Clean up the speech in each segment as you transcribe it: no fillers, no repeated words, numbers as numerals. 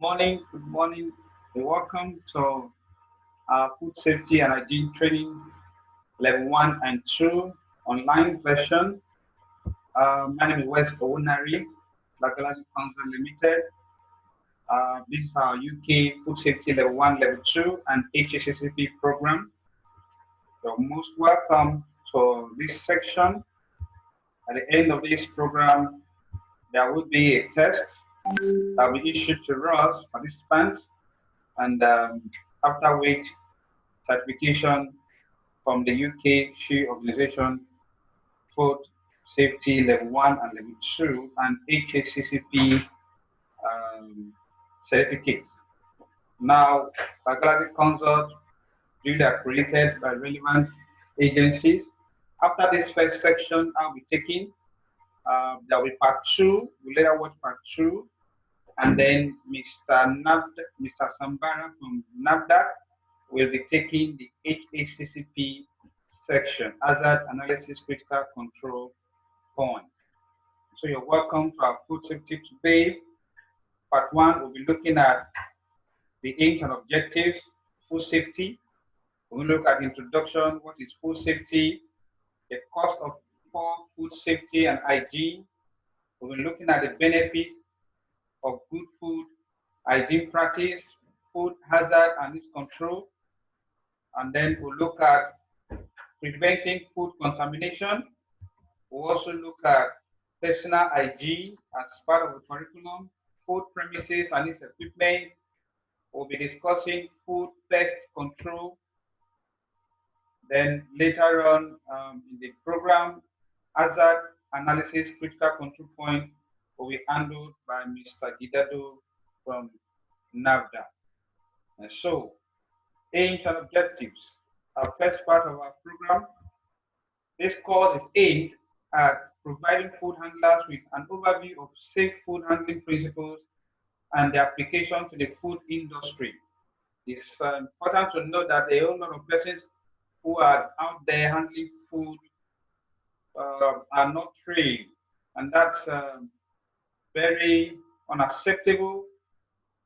Good morning. Welcome to our food safety and hygiene training level 1 and 2 online version. My name is Wes Owunari, Lagalazi Council Limited. This is our UK food safety level 1, level 2 and HACCP program. You're most welcome to this section. At the end of this program, there will be a test that will be issued to us participants, and after which certification from the UK SHE organization, food safety level 1 and level 2, and HACCP certificates. Now, Galactic Consult, duly accredited by relevant agencies. After this first section, I'll be taking, there will be part 2. We'll later watch part 2. And then Mr. Sambara from NAFDAC will be taking the HACCP section, Hazard Analysis Critical Control Point. So you're welcome to our food safety today. Part 1, we'll be looking at the aims and objectives, food safety. We'll look at introduction, what is food safety, the cost of poor food safety and hygiene. We'll be looking at the benefits of good food hygiene practice, food hazard and its control. And then we'll look at preventing food contamination. We'll also look at personal hygiene as part of the curriculum, food premises and its equipment. We'll be discussing food pest control. Then later on in the program, hazard analysis critical control point will be handled by Mr. Gidado from NAFDA. And so, aims and objectives. Our first part of our program. This course is aimed at providing food handlers with an overview of safe food handling principles and the application to the food industry. It's important to know that there are a lot of persons who are out there handling food are not trained, and that's very unacceptable.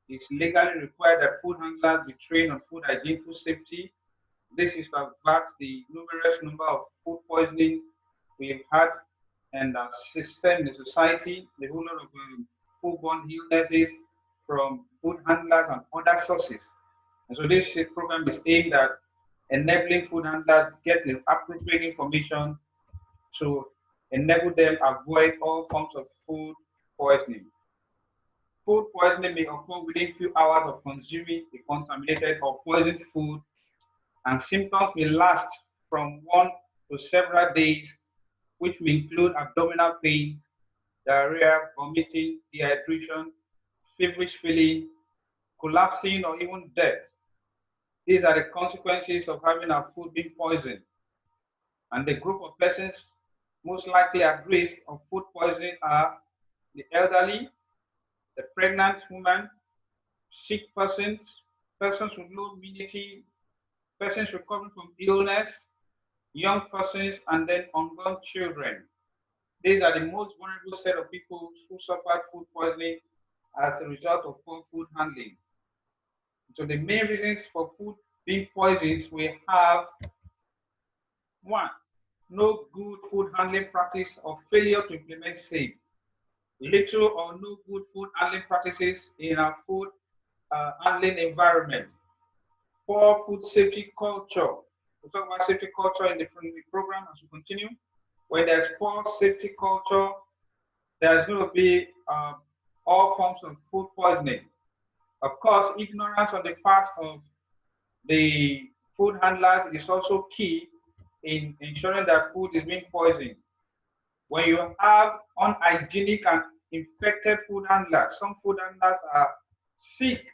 It's legally required that food handlers be trained on food hygiene, food safety. This is to avert the numerous number of food poisoning we've had and our system in the society, the whole lot of foodborne illnesses from food handlers and other sources. And so this program is aimed at enabling food handlers get the appropriate information to enable them avoid all forms of food poisoning. Food poisoning may occur within few hours of consuming a contaminated or poisoned food, and symptoms may last from 1 to several days, which may include abdominal pains, diarrhea, vomiting, dehydration, feverish feeling, collapsing, or even death. These are the consequences of having our food being poisoned. And the group of persons most likely at risk of food poisoning are the elderly, the pregnant woman, sick persons, persons with low immunity, persons recovering from illness, young persons, and then unborn children. These are the most vulnerable set of people who suffered food poisoning as a result of poor food handling. So the main reasons for food being poisoned, we have 1, no good food handling practice or failure to implement safe. Little or no good food handling practices in our food handling environment. Poor food safety culture. We'll talk about safety culture in the program as we continue. When there's poor safety culture, there's going to be all forms of food poisoning. Of course, ignorance on the part of the food handlers is also key in ensuring that food is being poisoned. When you have unhygienic and infected food handlers, some food handlers are sick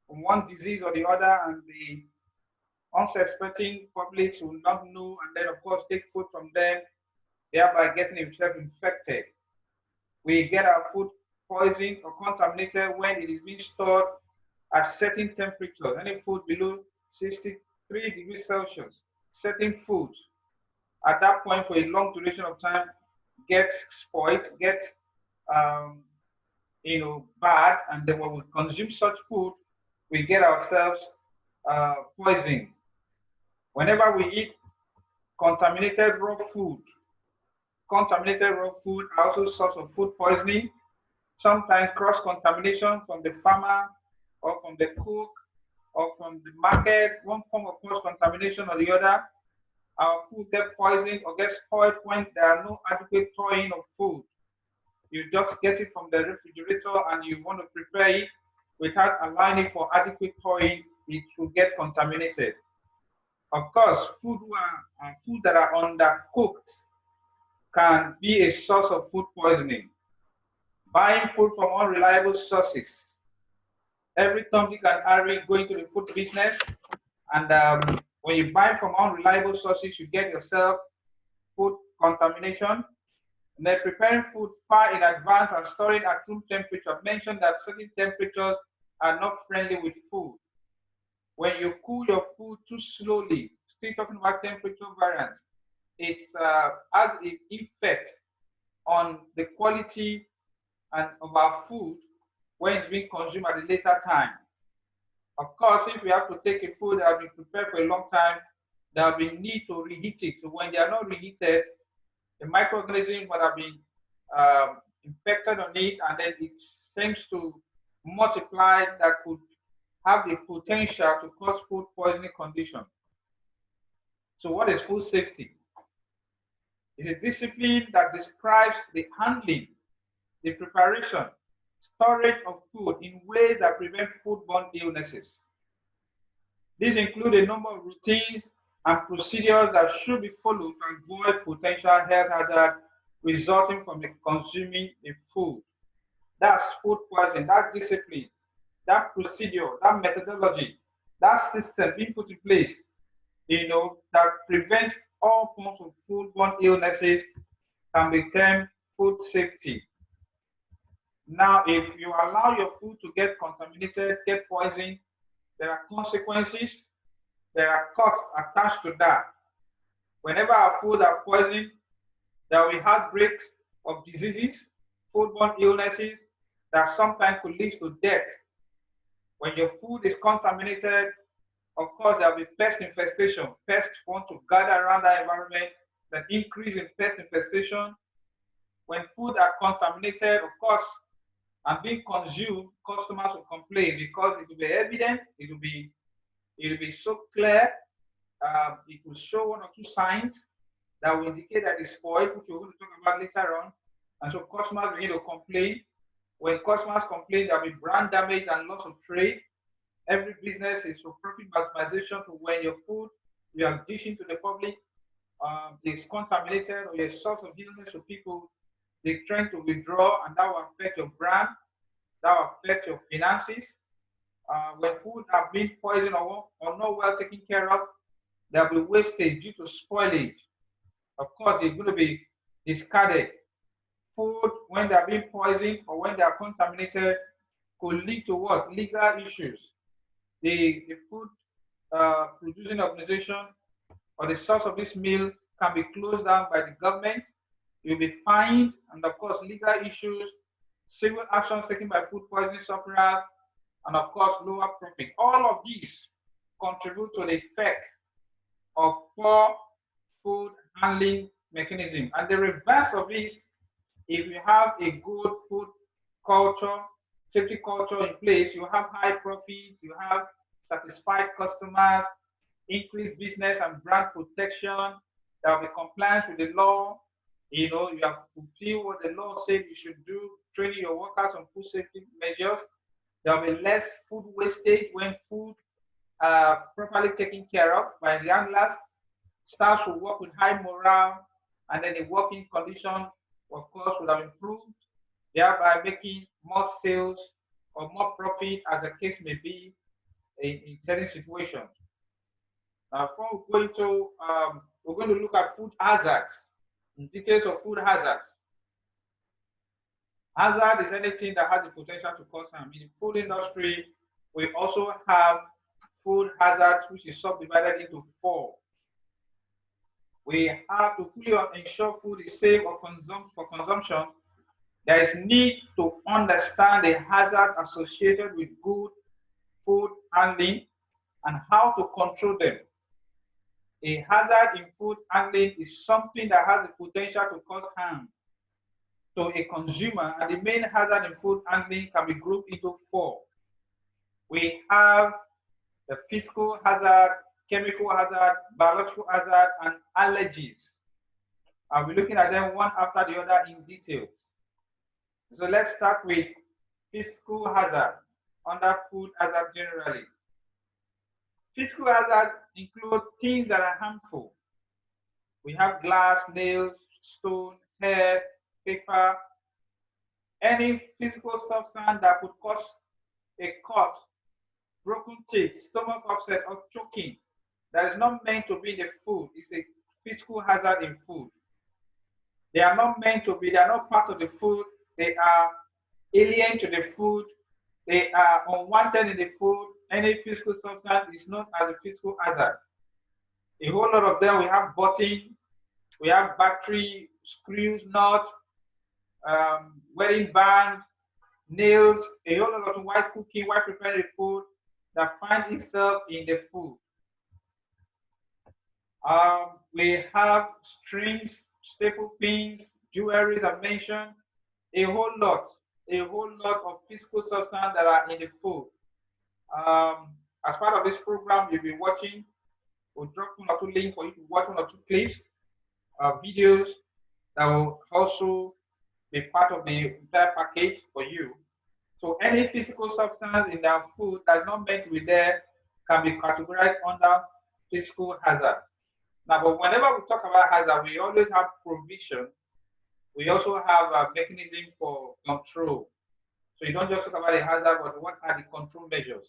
from one disease or the other, and the unsuspecting public will not know, and then of course take food from them, thereby getting themselves infected. We get our food poisoned or contaminated when it is being stored at certain temperatures. Any food below 63 degrees Celsius, certain foods at that point for a long duration of time gets spoiled, gets bad, and then when we consume such food, we get ourselves poisoned. Whenever we eat contaminated raw food, are also source of food poisoning. Sometimes cross-contamination from the farmer or from the cook or from the market, one form of cross-contamination or the other. Our food get poisoned or get spoiled when there are no adequate thawing of food. You just get it from the refrigerator and you want to prepare it without allowing it for adequate thawing, it will get contaminated. Of course, food that are undercooked can be a source of food poisoning. Buying food from unreliable sources. Every Tom, Dick, and Harry go into the food business, and when you buy from unreliable sources, you get yourself food contamination. And then preparing food far in advance and storing at room temperature. Mention that certain temperatures are not friendly with food. When you cool your food too slowly, still talking about temperature variance, it has an effect on the quality of our food when it's being consumed at a later time. Of course, if we have to take a food that has been prepared for a long time, there will be need to reheat it. So when they are not reheated, the microorganisms would have been infected on it, and then it seems to multiply, that could have the potential to cause food poisoning condition. So what is food safety? It's a discipline that describes the handling, the preparation, storage of food in ways that prevent foodborne illnesses. These include a number of routines and procedures that should be followed to avoid potential health hazards resulting from the consuming a food. That's food poisoning, that discipline, that procedure, that methodology, that system being put in place, that prevents all forms of foodborne illnesses, can be termed food safety. Now, if you allow your food to get contaminated, get poisoned, there are consequences, there are costs attached to that. Whenever our food are poisoned, there will be outbreaks of diseases, foodborne illnesses that sometimes could lead to death. When your food is contaminated, of course, there will be pest infestation. Pests want to gather around that environment, that increase in pest infestation. When food are contaminated, of course, and being consumed, customers will complain because it will be evident, it will be so clear, it will show one or two signs that will indicate that it's spoiled, which we're going to talk about later on. And so customers begin to complain. When customers complain, there will be brand damage and loss of trade. Every business is for profit maximization. To when your food you are dishing to the public is contaminated or a source of illness to people, they're trying to withdraw, and that will affect your brand, that will affect your finances. When food are being poisoned or not well taken care of, there will be wastage due to spoilage. Of course, it's going to be discarded. Food, when they are being poisoned or when they are contaminated, could lead to what? Legal issues. The food producing organization or the source of this meal can be closed down by the government. You'll be fined, and of course, legal issues, civil actions taken by food poisoning sufferers, and of course, lower profit. All of these contribute to the effect of poor food handling mechanism. And the reverse of this, if you have a good food culture, safety culture in place, you have high profits, you have satisfied customers, increased business and brand protection, there will be compliance with the law. You have fulfilled what the law said you should do, training your workers on food safety measures. There will be less food wastage when food properly taken care of by the handlers. Staff should work with high morale, and then the working condition, of course, would have improved, thereby making more sales or more profit, as the case may be in certain situations. Now, before we go into, we're going to look at food hazards, in details of food hazards. Hazard is anything that has the potential to cause harm. In the food industry, we also have food hazards, which is subdivided into 4. We have to fully ensure food is safe for consumption. There is need to understand the hazard associated with good food handling and how to control them. A hazard in food handling is something that has the potential to cause harm to a consumer, and the main hazard in food handling can be grouped into four. We have the physical hazard, chemical hazard, biological hazard, and allergies. I'll be looking at them one after the other in details. So let's start with physical hazard under food hazard generally. Physical hazards include things that are harmful. We have glass, nails, stone, hair, paper, any physical substance that could cause a cut, broken teeth, stomach upset, or choking that is not meant to be in the food is a physical hazard in food. They are not meant to be, they are not part of the food, they are alien to the food, they are unwanted in the food. Any physical substance is known as a physical hazard. A whole lot of them, we have button, we have battery, screws, nut, wedding band, nails, a whole lot of while cooking, while preparing the food that find itself in the food. We have strings, staple pins, jewelry I mentioned, a whole lot of physical substance that are in the food. As part of this program you'll be watching, we'll drop one or two links for you to watch one or two clips, videos that will also be part of the entire package for you. So any physical substance in our food that's not meant to be there can be categorized under physical hazard. Now, but whenever we talk about hazard, we always have provision. We also have a mechanism for control. So you don't just talk about the hazard, but what are the control measures?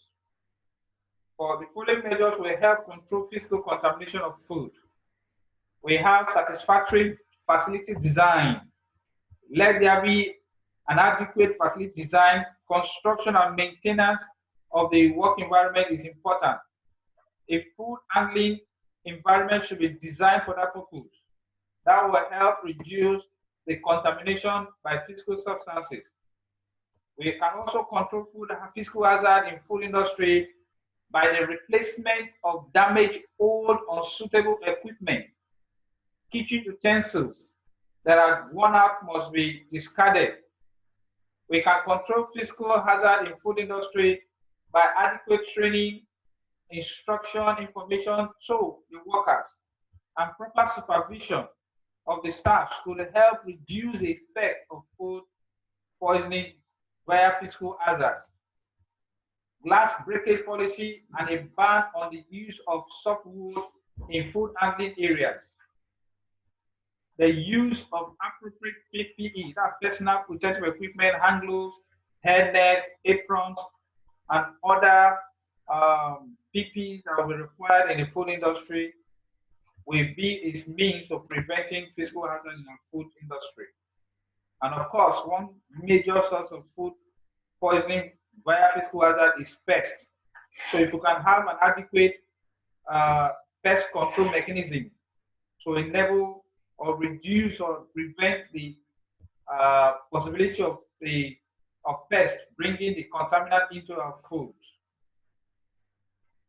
For the following measures will help control physical contamination of food. We have satisfactory facility design. Let there be an adequate facility design. Construction and maintenance of the work environment is important. A food handling environment should be designed for that purpose. That will help reduce the contamination by physical substances. We can also control food physical hazard in food industry by the replacement of damaged, old, unsuitable equipment. Kitchen utensils that are worn out must be discarded. We can control physical hazard in food industry by adequate training, instruction, information to the workers, and proper supervision of the staff could help reduce the effect of food poisoning via physical hazards. Glass breakage policy and a ban on the use of softwood in food handling areas. The use of appropriate PPE, that's personal protective equipment, hand gloves, hairnet, aprons, and other PPEs that will be required in the food industry will be its means of preventing physical hazard in the food industry. And of course, one major source of food poisoning via physical hazard is pests. So if you can have an adequate pest control mechanism to enable or reduce or prevent the possibility of pests bringing the contaminant into our food.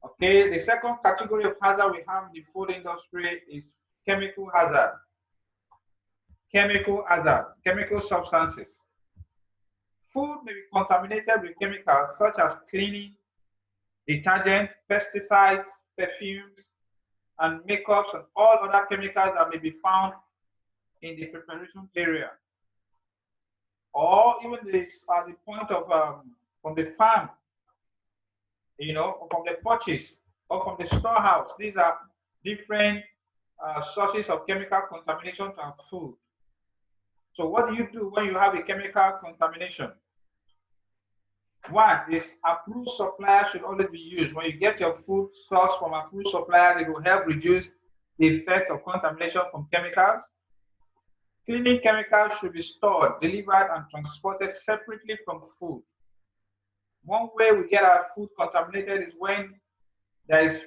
Okay, the second category of hazard we have in the food industry is chemical hazard. Chemical hazard, chemical substances. Food may be contaminated with chemicals such as cleaning, detergent, pesticides, perfumes, and makeups, and all other chemicals that may be found in the preparation area. Or even this at the point of from the farm, you know, or from the purchase, or from the storehouse. These are different sources of chemical contamination to our food. So what do you do when you have a chemical contamination? One is approved suppliers should always be used. When you get your food source from approved suppliers, it will help reduce the effect of contamination from chemicals. Cleaning chemicals should be stored, delivered, and transported separately from food. One way we get our food contaminated is when there is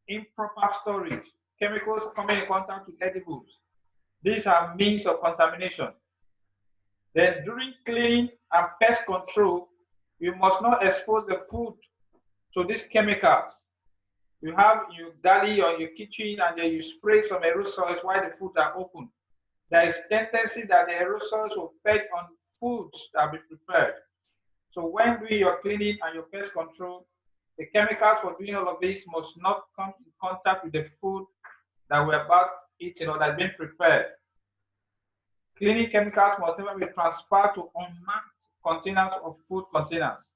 improper storage. Chemicals coming in contact with edibles. These are means of contamination. Then during cleaning and pest control, you must not expose the food to these chemicals. You have your galley or your kitchen and then you spray some aerosols while the foods are open. There is tendency that the aerosols will fed on foods that will be prepared. So when doing your cleaning and your pest control, the chemicals for doing all of this must not come in contact with the food that we're about eating or that's been prepared. Cleaning chemicals must never be transferred to unmarked containers or food containers.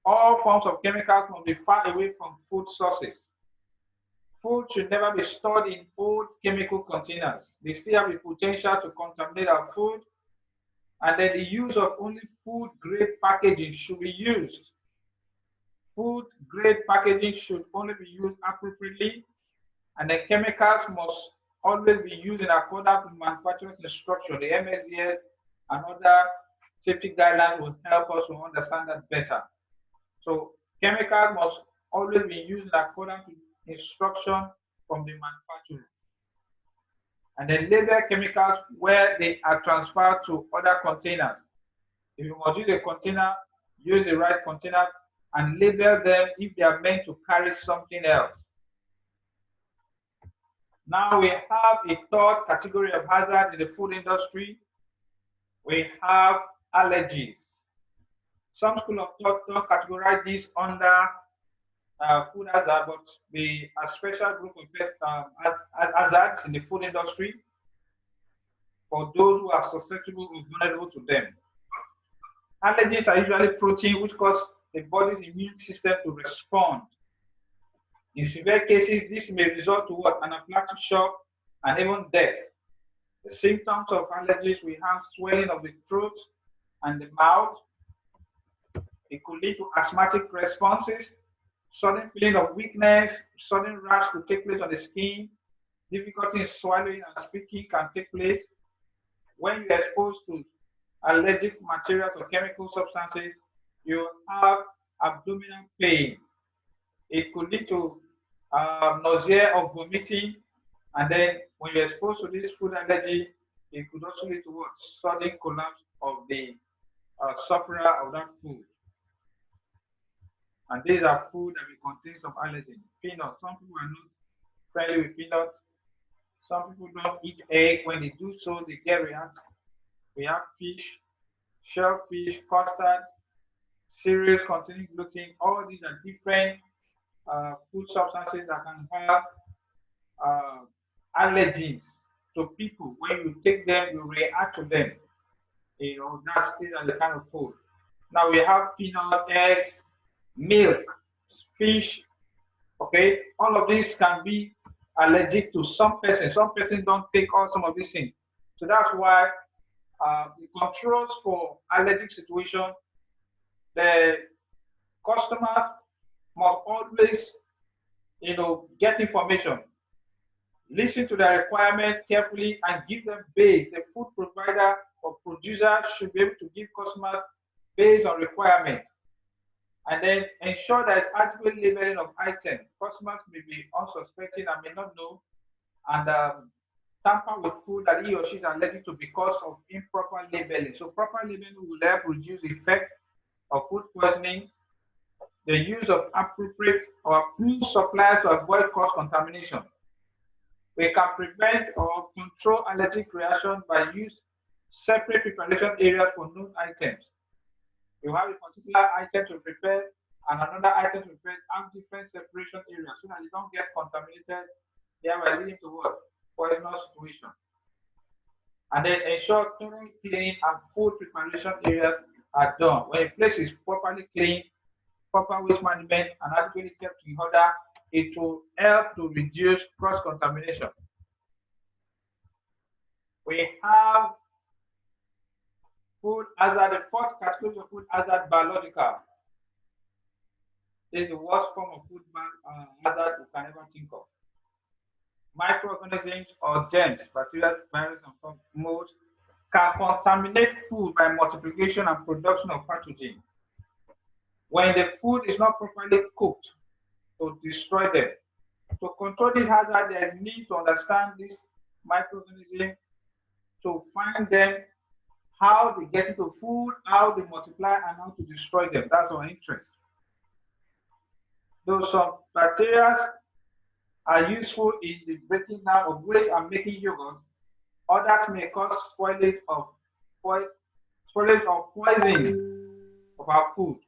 All forms of chemicals must be far away from food sources. Food should never be stored in old chemical containers. They still have the potential to contaminate our food, and then the use of only food grade packaging should be used. Food grade packaging should only be used appropriately, and the chemicals must always be used in accordance with manufacturer's instruction. The MSDS and other safety guidelines will help us to understand that better. So chemicals must always be used in accordance with instruction from the manufacturer. And then label chemicals where they are transferred to other containers. If you must use a container, use the right container and label them if they are meant to carry something else. Now we have a third category of hazard in the food industry. We have allergies. Some school of thought don't categorize this under food hazard, but the a special group of hazards in the food industry for those who are susceptible or vulnerable to them. Allergies are usually protein which cause the body's immune system to respond. In severe cases, this may result to what? Anaphylactic shock and even death. The symptoms of allergies, we have swelling of the throat and the mouth. It could lead to asthmatic responses, sudden feeling of weakness, sudden rash could take place on the skin, difficulty in swallowing and speaking can take place. When you're exposed to allergic materials or chemical substances, you have abdominal pain. It could lead to nausea or vomiting. And then when you're exposed to this food allergy, it could also lead to what? Sudden collapse of the sufferer of that food. And these are food that will contain some allergen. Peanuts. Some people are not friendly with peanuts. Some people don't eat egg. When they do so, they get reacts. We have fish, shellfish, custard, cereals containing gluten. All these are different food substances that can have allergies to people. When you take them, you react to them. You know, these are the kind of food. Now we have peanut, eggs, milk, fish. Okay, all of these can be allergic to some persons. Some persons don't take all some of these things. So that's why the controls for allergic situation, the customer must always, get information, listen to their requirement carefully, and give them based. A food provider or producer should be able to give customers based on requirement, and then ensure there is adequate labeling of items. Customers may be unsuspecting and may not know, and tamper with food that he or she is allergic to because of improper labeling. So proper labeling will help reduce the effect of food poisoning. The use of appropriate or approved suppliers to avoid cross contamination. We can prevent or control allergic reaction by use separate preparation areas for known items. You have a particular item to prepare and another item to prepare, have different separation areas so that you don't get contaminated, thereby leading to what? Poisonous situation. And then ensure thorough cleaning and food preparation areas are done. When a place is properly cleaned, proper waste management and adequately kept in order, it will help to reduce cross-contamination. We have food hazard, the fourth category of food hazard, biological. This is the worst form of food hazard you can ever think of. Microorganisms or germs, bacteria, virus, and molds can contaminate food by multiplication and production of pathogens. When the food is not properly cooked, to destroy them. To control this hazard, there is need to understand this microorganism, to find them, how they get into food, how they multiply, and how to destroy them. That's our interest. Though some bacteria are useful in the breaking down of waste and making yogurt, others may cause spoilage or poisoning of our food.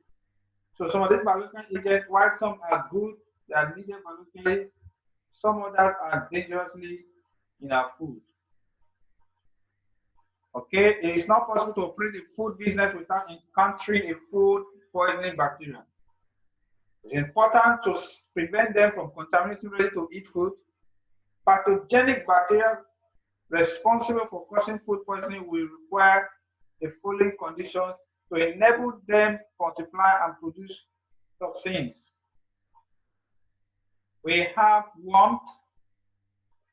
So some of these biological agents, while some are good, they are needed biologically, some others are dangerously in our food. Okay, it is not possible to operate a food business without encountering a food poisoning bacteria. It's important to prevent them from contaminating ready-to-eat food. Pathogenic bacteria responsible for causing food poisoning will require the following conditions to enable them to multiply and produce toxins. We have warmth,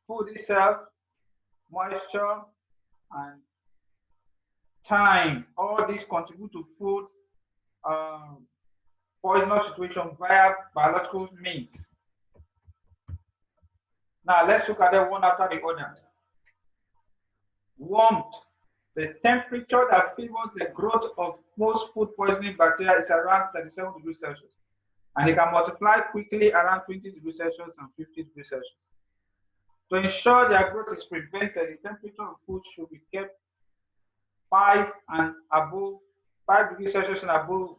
food itself, moisture, and time. All these contribute to food poisonous situation via biological means. Now let's look at them one after the other. Warmth. The temperature that favors the growth of most food poisoning bacteria is around 37 degrees Celsius. And they can multiply quickly around 20 degrees Celsius and 50 degrees Celsius. To ensure their growth is prevented, the temperature of food should be kept 5 degrees Celsius and above,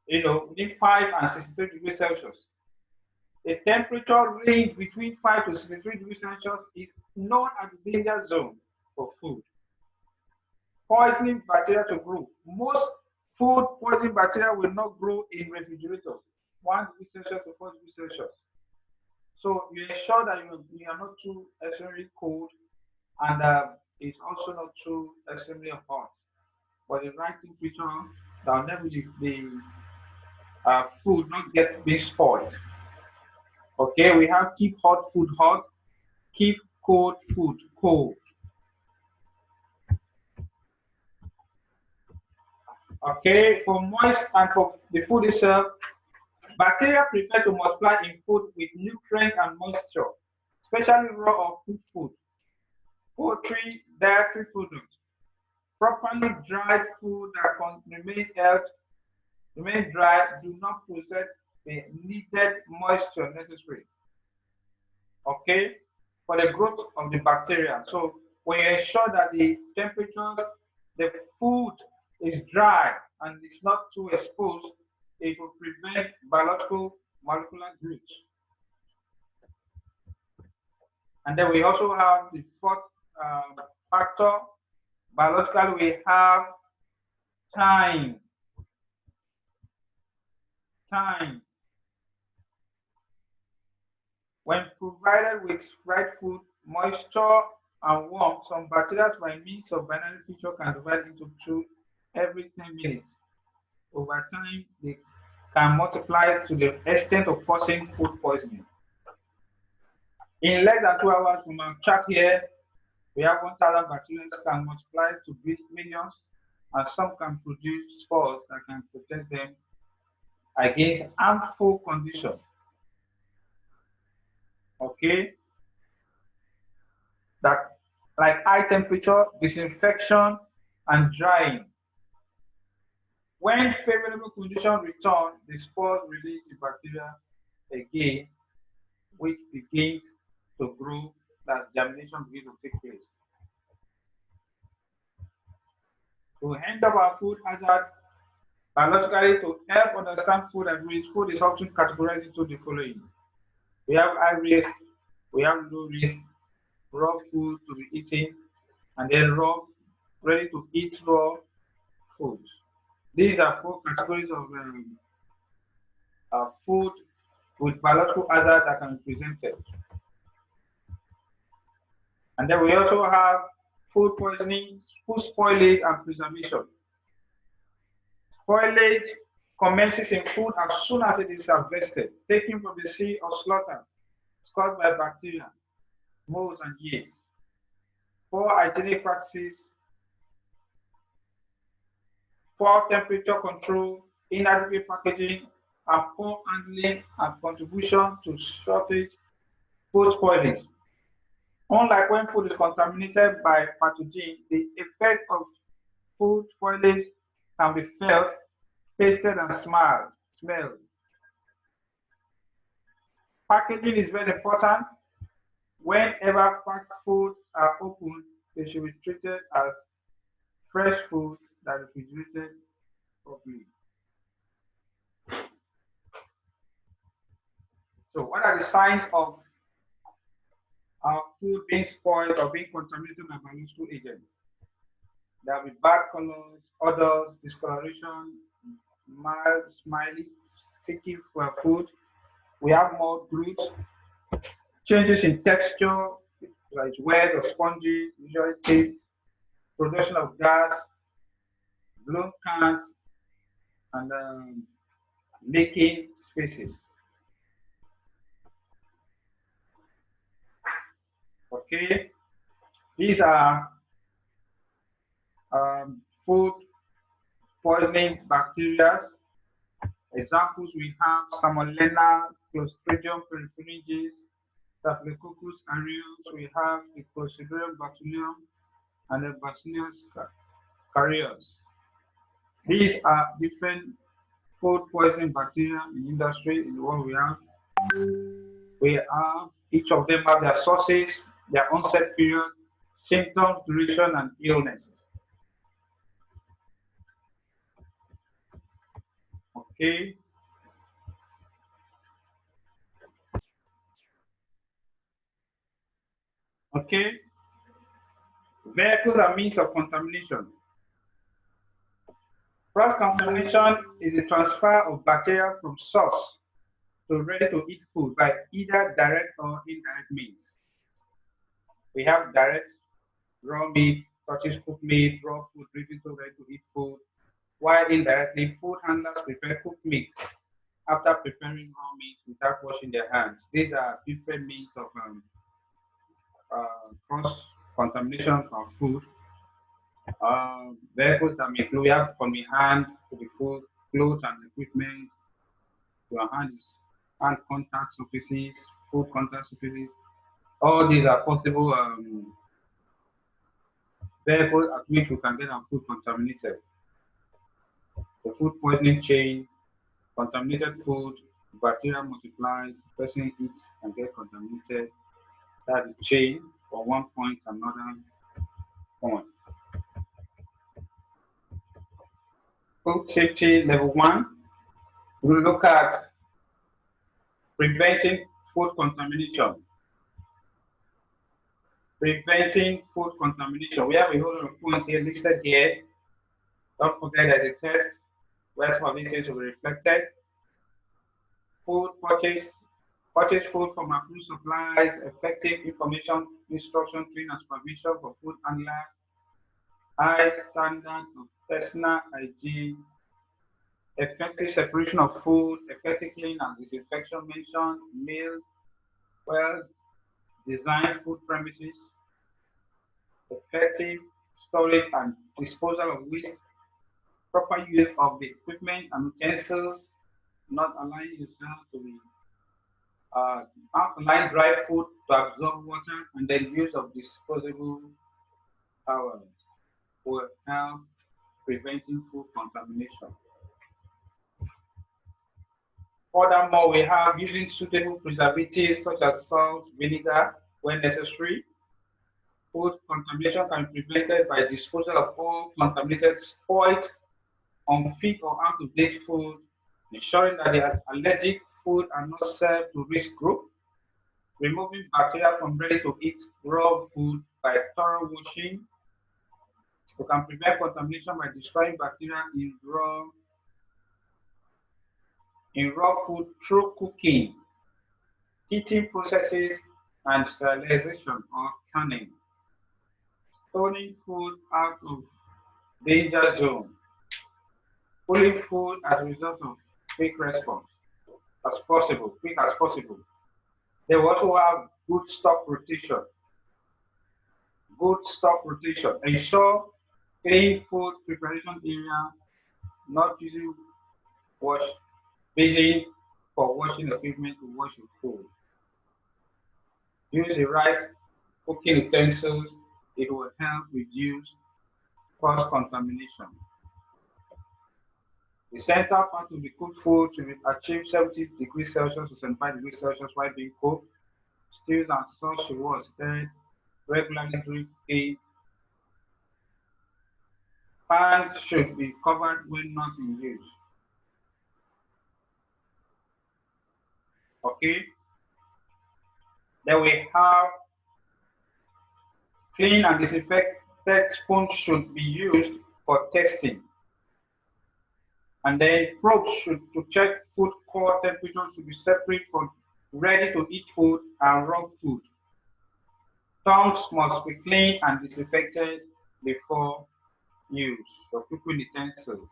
between 5 and 63 degrees Celsius. The temperature range between 5 to 63 degrees Celsius is known as the danger zone for food poisoning bacteria to grow. Most food poisoning bacteria will not grow in refrigerators, 1 degree Celsius to 4 degrees Celsius. So you ensure that you are not too extremely cold, and it's also not too extremely hot, but the right temperature that will never the food not be spoiled. Okay, we have keep hot food hot, keep cold food cold. Okay, for moist and for the food itself, bacteria prefer to multiply in food with nutrient and moisture, especially raw or cooked food, poultry, dairy products. Properly dried food that can remain dry do not possess the needed moisture necessary, okay, for the growth of the bacteria. So when you ensure that the temperature, the food is dry and it's not too exposed, it will prevent biological molecular growth. And then we also have the fourth factor. Biologically, we have time. Time. When provided with right food, moisture, and warmth, some bacteria by means of binary feature can divide into two every 10 minutes. Over time, they can multiply to the extent of causing food poisoning. In less than 2 hours from our chart here, we have 1,000 bacteria can multiply to millions, and some can produce spores that can protect them against harmful conditions. Okay, that like high temperature, disinfection, and drying. When favorable conditions return, the spores release the bacteria again, which begins to grow as germination begins to take place. To end up our food hazard, biologically, to help understand food at risk, food is often categorized into the following. We have high risk, we have low risk, raw food to be eaten, and then raw, ready to eat raw foods. These are 4 categories of food with biological hazard that can be presented. And then we also have food poisoning, food spoilage, and preservation. Spoilage commences in food as soon as it is harvested, taken from the sea or slaughtered. It's caused by bacteria, molds, and yeast. Poor hygienic practices, poor temperature control, inadequate packaging, and poor handling and contribution to shortage food spoilage. Unlike when food is contaminated by pathogen, the effect of food spoilage can be felt, tasted, and smelled. Packaging is very important. Whenever packed food are opened, they should be treated as fresh food that is refrigerated properly. So, what are the signs of food being spoiled or being contaminated by biological agents? There will be bad colors, odors, discoloration, mild, smiley, sticky food. We have more glues, changes in texture, like wet or spongy, usually taste, production of gas, blown cans, and leaking spaces. Okay, these are food poisoning bacteria. Examples we have Salmonella, Clostridium perfringens, Staphylococcus aureus. We have the Clostridium botulinum and the Bacillus cereus. These are different food poisoning bacteria in industry in the world we have. Each of them have their sources, their onset period, symptoms, duration, and illnesses. Okay. Okay. Vehicles and means of contamination. Cross contamination is the transfer of bacteria from source to ready-to-eat food by either direct or indirect means. We have direct, raw meat, touches cooked meat, raw food, driven to ready-to-eat food, while indirectly, food handlers prepare cooked meat after preparing raw meat without washing their hands. These are different means of cross-contamination of food. Vehicles that may include, we have from the hand to the food, clothes and equipment, to our hands, hand contact surfaces, food contact surfaces. All these are possible vehicles at which we can get our food contaminated. The food poisoning chain, contaminated food, bacteria multiplies, person eats and get contaminated. That's the chain from one point to another point. Food safety level 1, we will look at preventing food contamination. Preventing food contamination. We have a whole lot of points here listed here. Don't forget there's a test where some of these things will be reflected. Food purchase food from approved suppliers, effective information, instruction, training and supervision for food handlers, high standard of personal hygiene, effective separation of food, effective cleaning and disinfection mentioned, meal, well-designed food premises, effective storage and disposal of waste, proper use of the equipment and utensils, not allowing yourself to be allowing dry food to absorb water, and then use of disposable towels will help preventing food contamination. Furthermore, we have using suitable preservatives such as salt, vinegar when necessary. Food contamination can be prevented by disposal of all contaminated, spoiled, unfit or out of date food, ensuring that the allergic food are not served to risk group, removing bacteria from ready to eat raw food by thorough washing. We can prevent contamination by destroying bacteria in raw food through cooking, heating processes, and sterilization or canning. Storing food out of danger zone, pulling food as a result of quick response quick as possible. They will also have good stock rotation. Good stock rotation. Ensure clean food preparation area, not using basin for washing equipment to wash your food. Use the right cooking utensils. It will help reduce cause contamination. The center part of the cooked food should achieve 70 degrees Celsius to 75 degrees Celsius while being cooked. Stews and sauce should be stirred regularly during a pans should be covered when not in use. Okay. Then we have clean and disinfected spoons should be used for testing. And then probes to check food core temperature should be separate from ready to eat food and raw food. Tongues must be cleaned and disinfected before use for cooking utensils.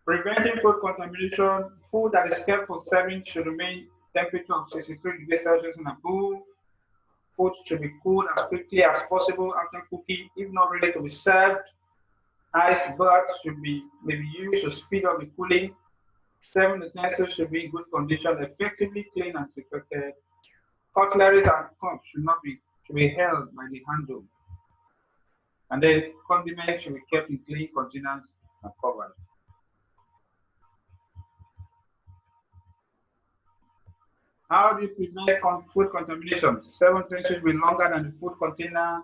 Preventing food contamination, food that is kept for serving should remain temperature of 63 degrees Celsius and above. Food should be cooled as quickly as possible after cooking, if not ready to be served. Ice baths may be used to speed up the cooling. Serving utensils should be in good condition, effectively clean and disinfected. Cutlery and cups should be held by the handle. And then condiments should be kept in clean containers and covered. How do you prevent food contamination? 7 things should be longer than the food container.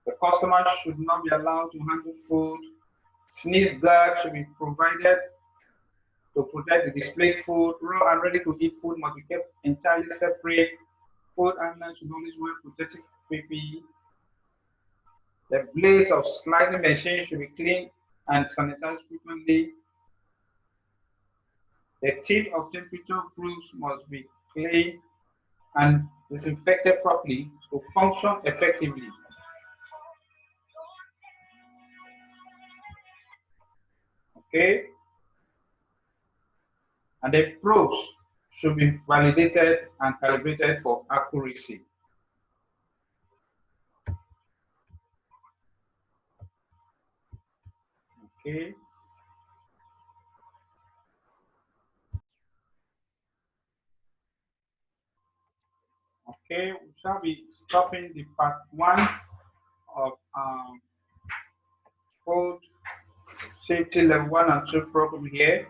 The customer should not be allowed to handle food. Sneeze guard should be provided to protect the displayed food. Raw and ready to eat food must be kept entirely separate. Food handlers should always wear protective PPE. The blades of slicing machines should be cleaned and sanitized frequently. The tip of temperature proofs must be cleaned and disinfected properly to function effectively. Okay? And the probes should be validated and calibrated for accuracy. Okay? Okay, we shall be stopping the part 1 of food safety level 1 and 2 program here.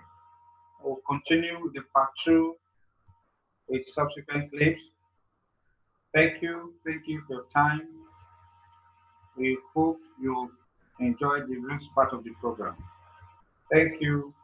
We'll continue with the part 2 with subsequent clips. Thank you for your time. We hope you enjoyed the next part of the program. Thank you.